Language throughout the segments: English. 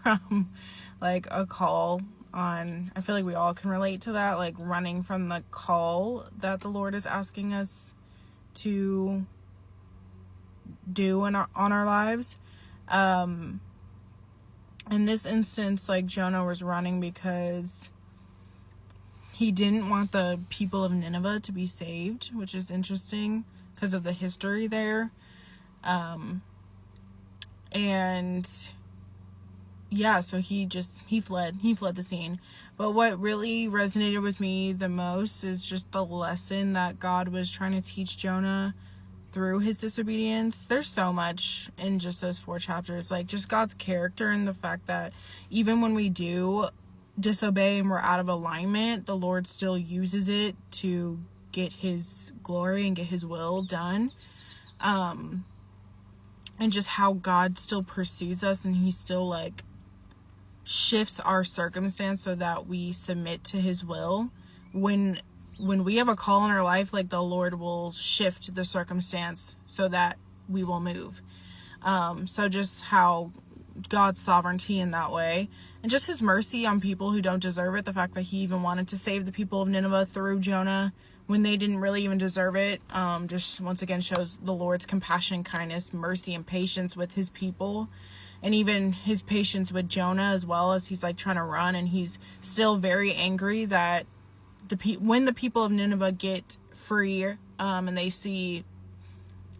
from like a call on, I feel like we all can relate to that, like running from the call that the Lord is asking us to do on our lives. In this instance, like Jonah was running because he didn't want the people of Nineveh to be saved, which is interesting because of the history there. And yeah, so he fled the scene. But what really resonated with me the most is just the lesson that God was trying to teach Jonah through his disobedience. There's so much in just those 4 chapters, like just God's character and the fact that even when we do disobey and we're out of alignment, the Lord still uses it to get his glory and get his will done. And just how God still pursues us, and he still like shifts our circumstance so that we submit to his will. When we have a call in our life, like the Lord will shift the circumstance so that we will move. So just how God's sovereignty in that way, and just his mercy on people who don't deserve it. The fact that he even wanted to save the people of Nineveh through Jonah when they didn't really even deserve it, just once again shows the Lord's compassion, kindness, mercy, and patience with his people. And even his patience with Jonah as well, as he's like trying to run, and he's still very angry that when the people of Nineveh get free, and they see,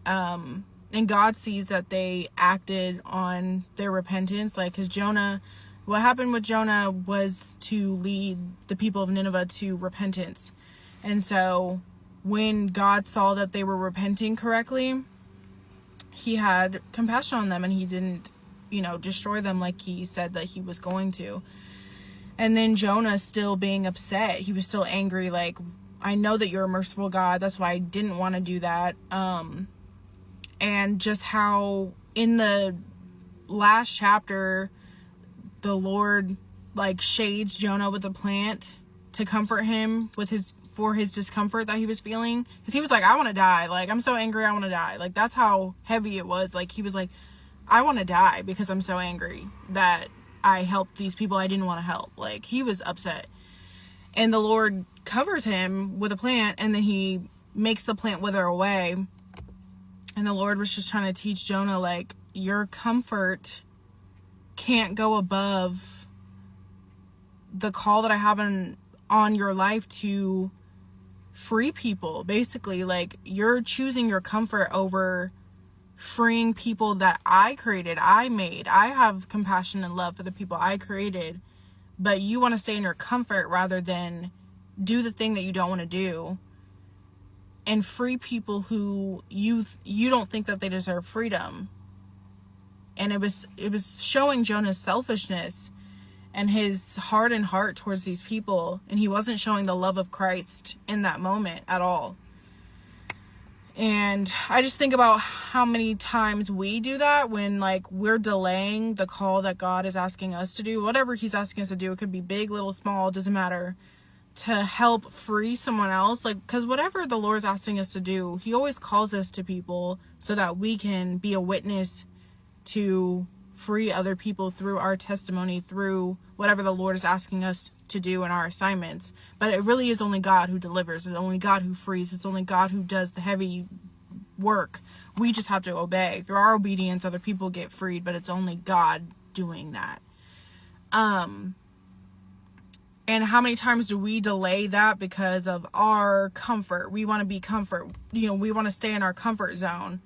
and God sees that they acted on their repentance, like, because what happened with Jonah was to lead the people of Nineveh to repentance. And so when God saw that they were repenting correctly, he had compassion on them, and he didn't, destroy them like he said that he was going to. And then Jonah still being upset, he was still angry, like, I know that you're a merciful God, that's why I didn't want to do that. And just how in the last chapter, the Lord like shades Jonah with a plant to comfort him for his discomfort that he was feeling, because he was like, I want to die, like, I'm so angry, I want to die. Like, that's how heavy it was. Like, he was like, I want to die because I'm so angry that I helped these people I didn't want to help. Like, he was upset, and the Lord covers him with a plant, and then he makes the plant wither away. And the Lord was just trying to teach Jonah, like, your comfort can't go above the call that I have on your life to free people. Basically, like, you're choosing your comfort over freeing people that I created, I made. I have compassion and love for the people I created, but you want to stay in your comfort rather than do the thing that you don't want to do and free people who you don't think that they deserve freedom. And it was showing Jonah's selfishness and his hardened heart towards these people, and he wasn't showing the love of Christ in that moment at all. And I just think about how many times we do that when, like, we're delaying the call that God is asking us to do, whatever he's asking us to do. It could be big, little, small, doesn't matter, to help free someone else. Like, because whatever the Lord's asking us to do, he always calls us to people so that we can be a witness to free other people through our testimony, through whatever the Lord is asking us to do in our assignments. But it really is only God who delivers. It's only God who frees. It's only God who does the heavy work. We just have to obey. Through our obedience, other people get freed, but it's only God doing that. And how many times do we delay that because of our comfort? We want to be comfort. We want to stay in our comfort zone.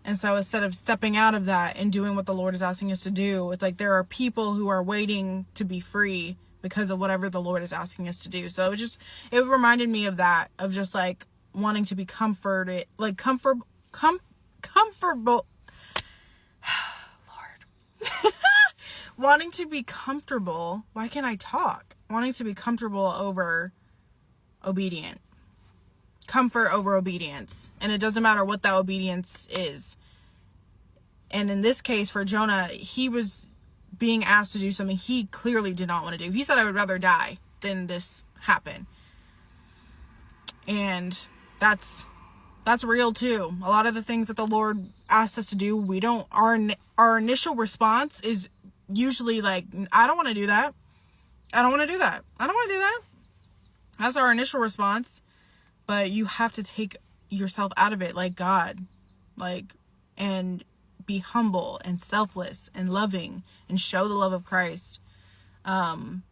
And so instead of stepping out of that and doing what the Lord is asking us to do, it's like there are people who are waiting to be free because of whatever the Lord is asking us to do. So it reminded me of that, of just like wanting to be comforted, like comfortable. Lord, wanting to be comfortable. Why can't I talk? Wanting to be comfortable over obedient. Comfort over obedience. And it doesn't matter what that obedience is. And in this case, for Jonah, he was being asked to do something he clearly did not want to do. He said, I would rather die than this happen. And that's real too. A lot of the things that the Lord asks us to do, our initial response is usually like, I don't want to do that. I don't want to do that. I don't want to do that. That's our initial response. But you have to take yourself out of it like God, like, and be humble and selfless and loving and show the love of Christ. And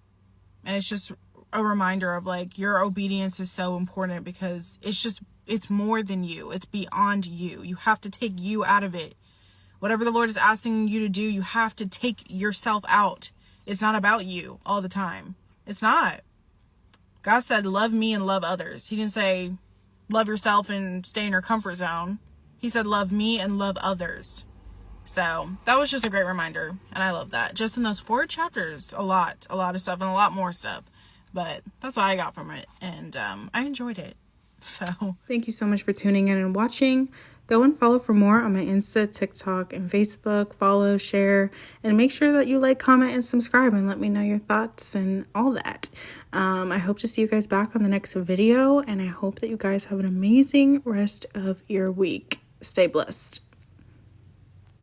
it's just a reminder of like, your obedience is so important because it's more than you. It's beyond you. You have to take you out of it. Whatever the Lord is asking you to do, you have to take yourself out. It's not about you all the time. It's not. God said, love me and love others. He didn't say, love yourself and stay in your comfort zone. He said, love me and love others. So that was just a great reminder. And I love that. Just in those 4 chapters, a lot of stuff and a lot more stuff. But that's what I got from it. And I enjoyed it. So thank you so much for tuning in and watching. Go and follow for more on my Insta, TikTok, and Facebook. Follow, share, and make sure that you like, comment, and subscribe and let me know your thoughts and all that. I hope to see you guys back on the next video, and I hope that you guys have an amazing rest of your week. Stay blessed.